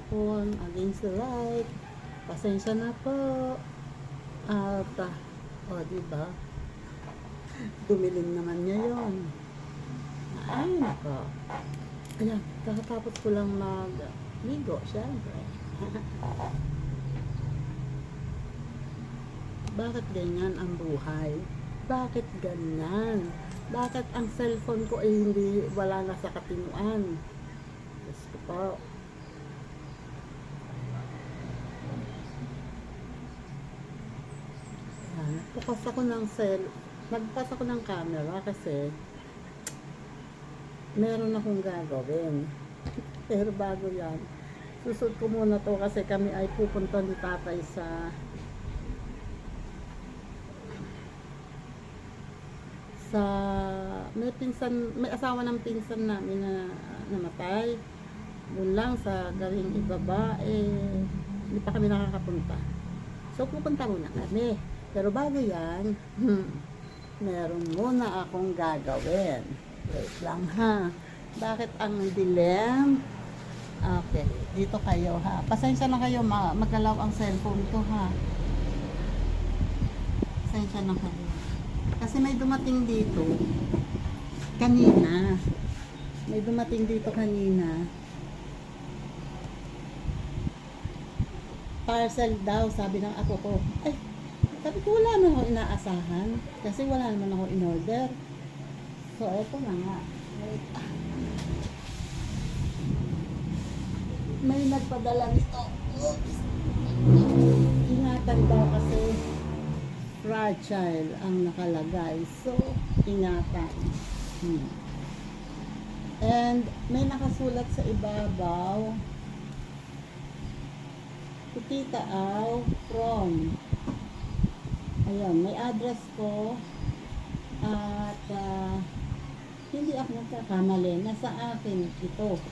hapon, against the light. Pasensya na po. At, diba? Dumilim naman niya yun. Ay, nako. Ayan, kakatapos ko lang mag-ligo, syempre. Bakit ganyan ang buhay? Bakit ganyan? Bakit ang cellphone ko ay hindi, wala na sa katinuan? Diyos ko po. Nagpas ako ng camera kasi meron akong gagawin. Pero bago yan, susud ko muna to kasi kami ay pupunta ni tatay sa may asawa ng pinsan namin na namatay. Doon lang sa galing ibaba, hindi pa kami nakakapunta. So pupunta muna kami. Pero bago yan, meron muna akong gagawin. Wait lang ha. Bakit ang dilim? Okay, dito kayo ha. Pasensya na kayo, magalaw ang cellphone ko ha. Pasensya na kayo. Kasi may dumating dito kanina. Parcel daw, sabi ng ako ko. Ay, sabi ko wala naman ako inaasahan. Kasi wala naman ako in-order. So, eto na nga. May nagpadala nito. Oops. Ingatan daw kasi fragile ang nakalagay. So, ingatan. And may nakasulat sa ibabaw, Tita Au from. Ayan, may address ko. At hindi ako nagkakamali. Nasa akin ito.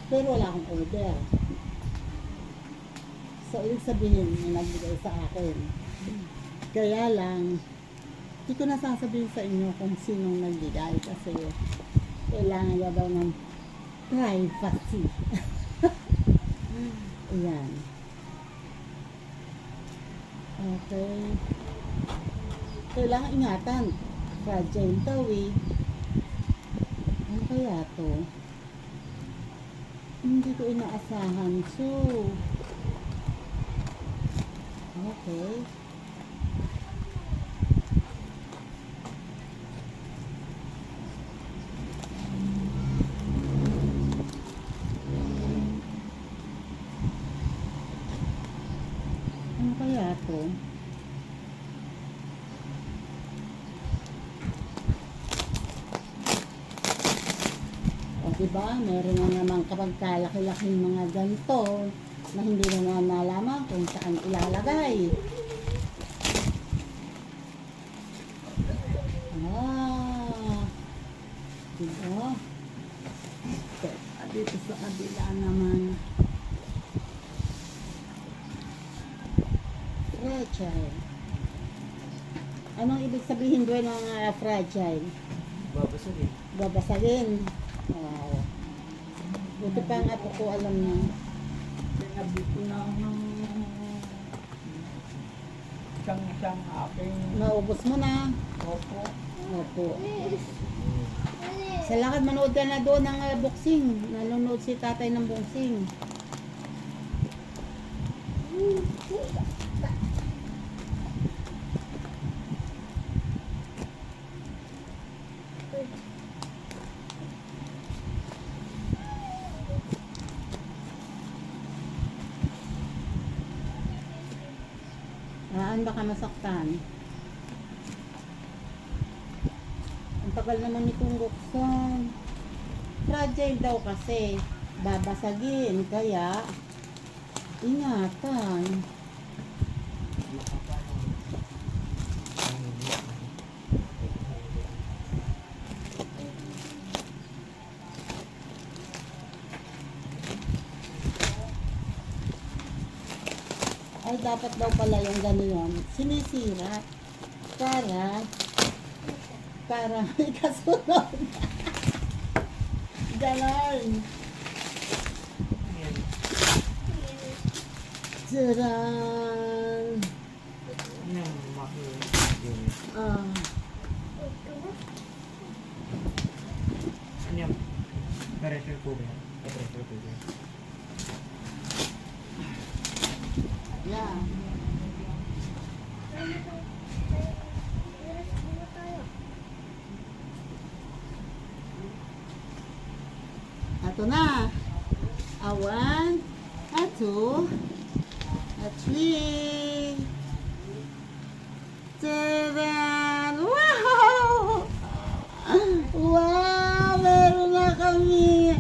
Pero wala akong order. So, ibig sabihin, may nagbigay sa akin. Kaya lang, hindi ko nasasabihin sa inyo kung sinong nagbigay kasi kailangan niya daw ng privacy. Ayan. Okay. Kailangan ingatan. Fragile daw eh. Ano kaya to? Hindi ko inaasahan. So, okay. Ano kaya to? O diba, meron na naman kapag kalaki-laking mga ganito na hindi na nalaman kung saan ilalagay. Diba? Dito sa kabila naman. Fragile. Anong ibig sabihin doon ng fragile? Babasagin. Babasagin. Wow. Buti pa nga po ko alam na. Sinabi ko na ng isang aking Naubos mo na. opo. Opo. Sa lakad, manood ka na doon ng boxing. Nanonood si tatay ng boxing. Baka masaktan. Ang tagal naman nitong buksan. Fragile daw kasi. Babasagin. Kaya, ingatan. Ay, dapat daw pala yung gano'n sinisira para may kasunod. Ganon. Tadaan! Ano yung maki? Ah, Ano yung pressure po ba yan? Pressure po ba yan? yeah. Ito na. A one, a two, a three. Tadaan! Wow! Wow! Meron na kami.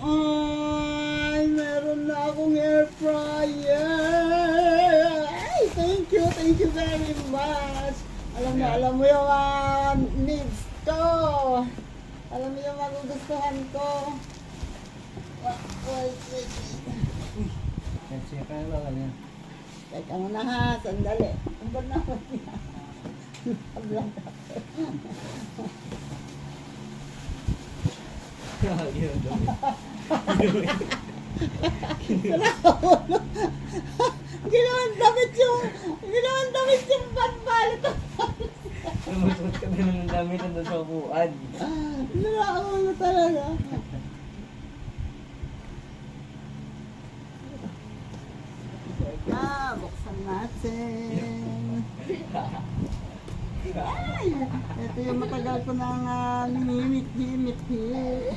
Ay, meron na akong air fryer. Ay, thank you very much. Alam mo yung needs ko. Alam mo yung magugustuhan ko. Wait. Siya kaya ba ganyan? Teka muna ha, sandali. Ang ba naman niya? Nakablog ako. Ginawan damit yung banbalit. Lumusot kami ng damit na sa upuan. Nakaulo talaga. Buksan natin. Ay, ito yung matagal ko nang minimit-himit-himit.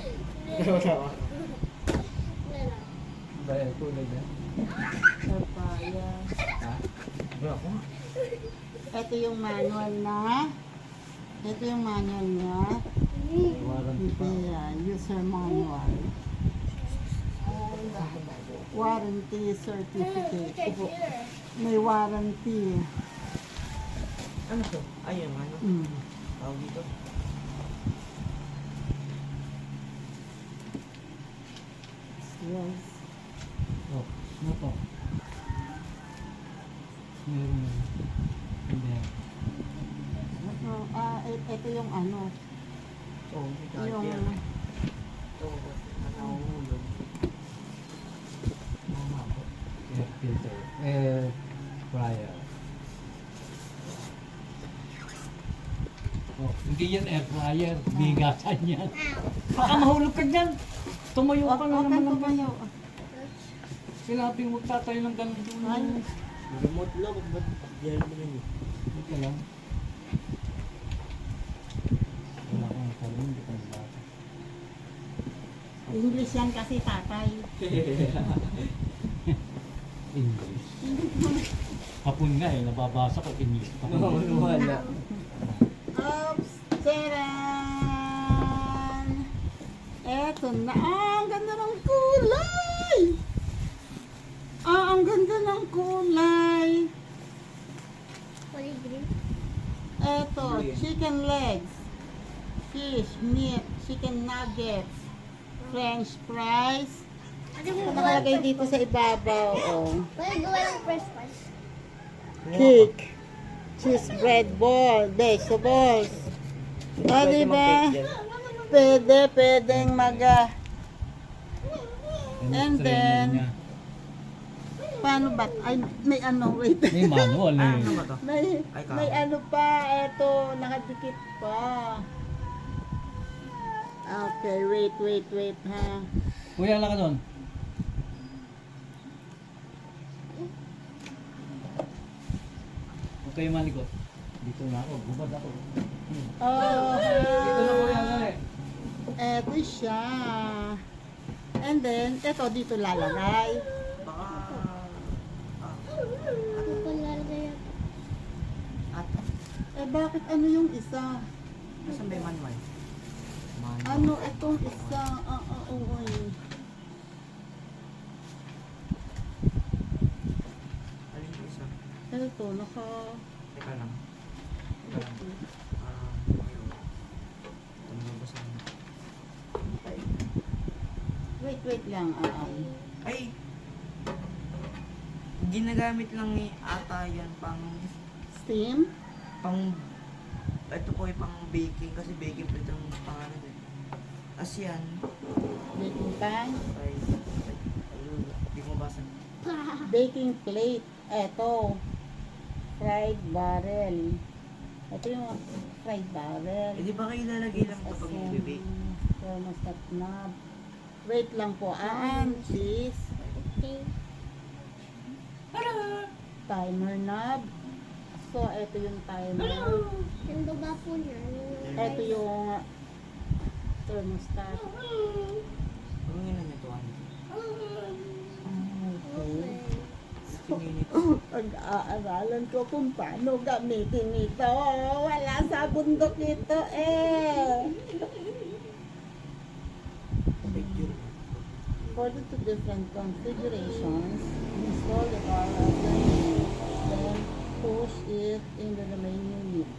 Bayad ko na dyan. Papaya. Ha? Bro ako? Ito yung manual na. Ito yung manual niya. Warranty pa. Ayan, user manual. And warranty certificate. Opo, may warranty. Ano to? Ay, yung ano? Mm. Tawag dito? Yes. Oh, ano to? Meron na. Hindi. Ito yung ano. Oh, Yung ito, nakahulog. Mama ko. Air filter. Air fryer. Oh, hindi yan air fryer. Bigasan yan. Baka mahulog ka dyan. Tumayo ka na naman ng tumayo. Sinabi mo tatay ng ganito. Ay. Remote lang, ba't yan mo rin eh? Ito lang. Wala kang sabi, hindi ka nabasa. English yan kasi tatay. English. Hapon nga eh, nababasa ko English pa. Wala. Oops! Tadaan! Eto na. Ang ganda ng kulay! Ang ganda ng kulay! Eto, chicken legs, fish, meat, chicken nuggets, french fries. Ito nakalagay dito sa ibabaw. Oh. Pwede gawa ng press pass. Cake, cheese bread ball, vegetables. O, diba? Pwedeng And then, paano ba? Ay, may ano, wait. May manual eh. Ano ba to? May, Ay, may ano pa, eto, nakadikit pa. Okay, wait, ha. Kuya, ala ka doon. Huwag kayo malikot. Dito na ako, bubad ako. Oh, Dito na kuya, dali. eto siya. And then, eto dito lalagay. Baka... Ako pa lalagay yan. Bakit ano yung isa? Nasaan ba yung manual? Manual. Ano itong isa? Oo eh. Alin yung isa? Ito, naka... Teka lang. Ayun. Ano ba sa Wait lang. Ay! Ginagamit lang ni ata yan Steam? ito po ay pang baking kasi baking po itong pangalan eh. ASEAN Baking pan? ay, di mo basa. Baking plate. Eto. Fried barrel. Ito yung fried barrel. Eh, di ba kayo ilalagay lang ito pag magbibake? Thermostat knob. Wait lang po. Please. Okay. Timer knob. So, ito yung timer. Yung baba po niya. Ito yung thermostat. Ang ilan nito, ano? Okay. Singinit. Pag-aaralan ko kung paano gamitin ito. Wala sa bundok ito eh. Picture. According to different configurations, install the power then push it into the main unit.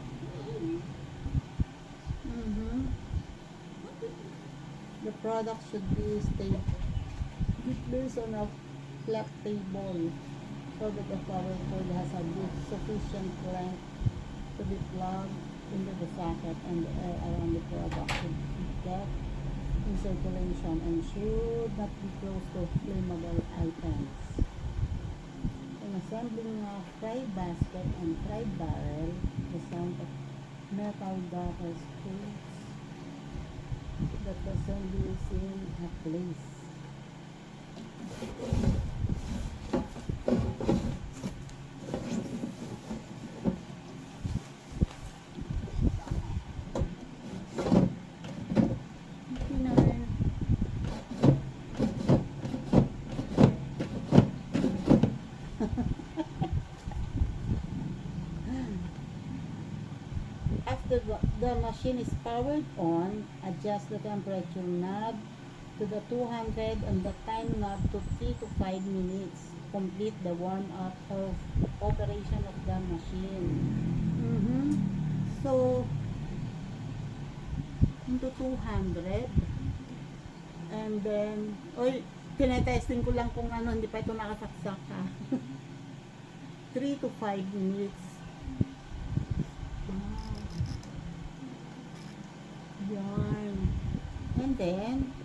The product should be placed on a flat table so that the power cord has a sufficient length to be plugged into the socket and the air around the product should be kept in circulation and should not be close to flammable items. In assembling a fry basket and fry barrel, the sound of metal docker screws that the assembly is in a place. After the machine is powered on, adjust the temperature knob to the 200 and the time knob to 3 to 5 minutes. Complete the warm-up of operation of the machine. So, into 200 and then, tinetesting ko lang kung ano, hindi pa ito nakasaksak ha. 3 to 5 minutes. Yan. And then,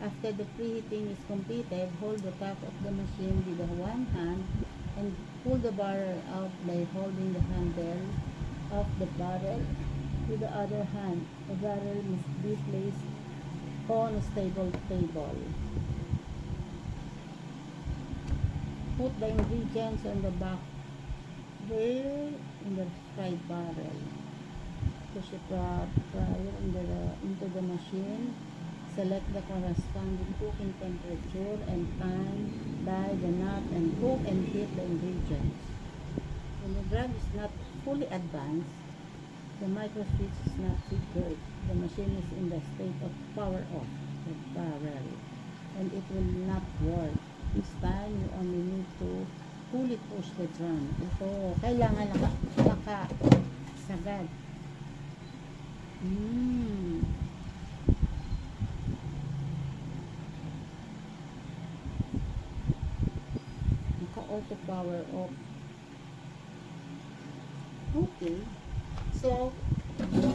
after the preheating is completed, hold the top of the machine with the one hand and pull the barrel out by holding the handle of the barrel with the other hand. The barrel must be placed on a stable table. Put the ingredients on the back there in the fried barrel. Push the fryer into the machine. Select the corresponding cooking temperature and time by the knot and cook and heat the ingredients. When the drag is not fully advanced, the micro switch is not triggered. The machine is in the state of power off the barrel and it will not work. This time, you only need to fully push the drum. Ito, kailangan sagad. Naka-auto power off. Okay. So,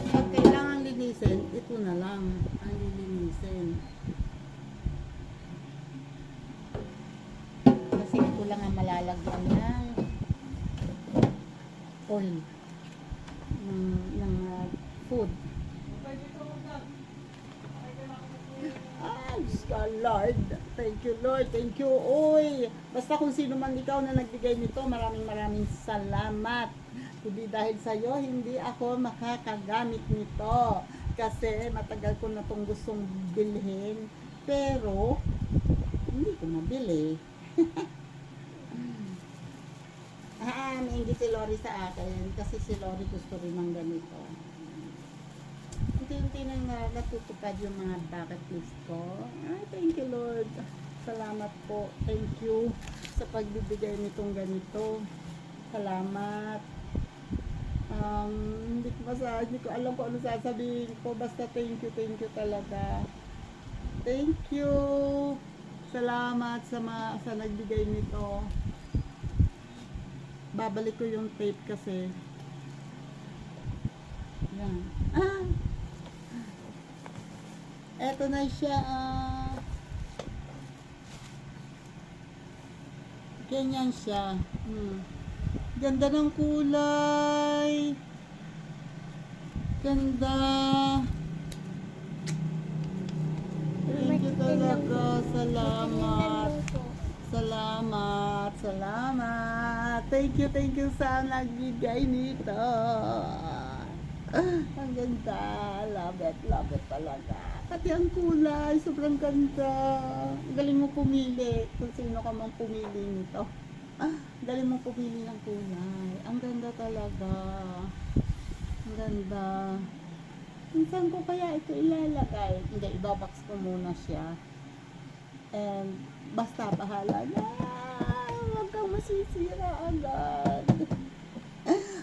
pag kailangan linisin, ito na lang ang lilinisin. Kasi ito lang ang malalagyan ng oil ng food. Diyos ka, Lord. Thank you, Lord. Thank you. Uy, basta kung sino man ikaw na nagbigay nito, maraming salamat. Kundi dahil sa'yo, hindi ako makakagamit nito. Kasi matagal ko na itong gustong bilhin. Pero, hindi ko mabili. Nainggit si Lori sa akin. Kasi si Lori gusto rin ng ganito. Unti-unti nang natutupad yung mga bucket list ko. Thank you, Lord. Salamat po. Thank you sa pagbibigay nitong ganito. Salamat. Hindi ko alam kung ano sasabihin ko. Basta thank you talaga. Thank you. Salamat sa nagbigay nito. Babalik ko yung tape kasi. Yan. Eto na siya. Ganyan siya. Ganda ng kulay. Ganda. Thank you talaga. Salamat. Salamat. Salamat. Thank you sa nagbigay nito. Ang ganda. Love it talaga. Pati ang kulay, sobrang ganda. Galing mo pumili kung sino ka mang pumili nito. Galing mo pumili ng kulay. Ang ganda talaga. Ang ganda. Minsan ko kaya ito ilalagay. Hindi, ibabox ko muna siya. And basta bahala na. Huwag kang masisira agad.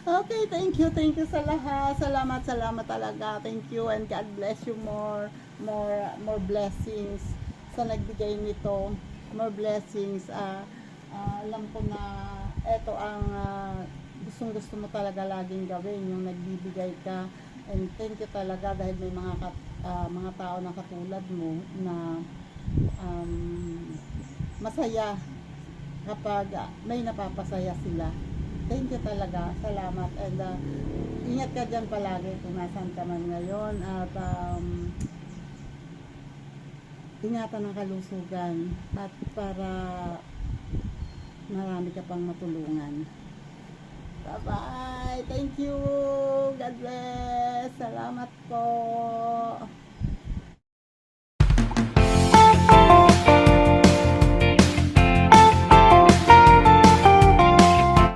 Okay, thank you sa lahat. Salamat talaga. Thank you and God bless you more blessings sa nagbigay nito. More blessings. Alam ko na ito ang gusto mo talaga laging gawin, yung nagbibigay ka. And thank you talaga dahil may mga tao na katulad mo na masaya kapag may napapasaya sila. Thank you talaga. Salamat. And ingat ka dyan palagi kung nasan ka man ngayon. At ingatan ng kalusugan. At para marami ka pang matulungan. Bye-bye. Thank you. God bless. Salamat po.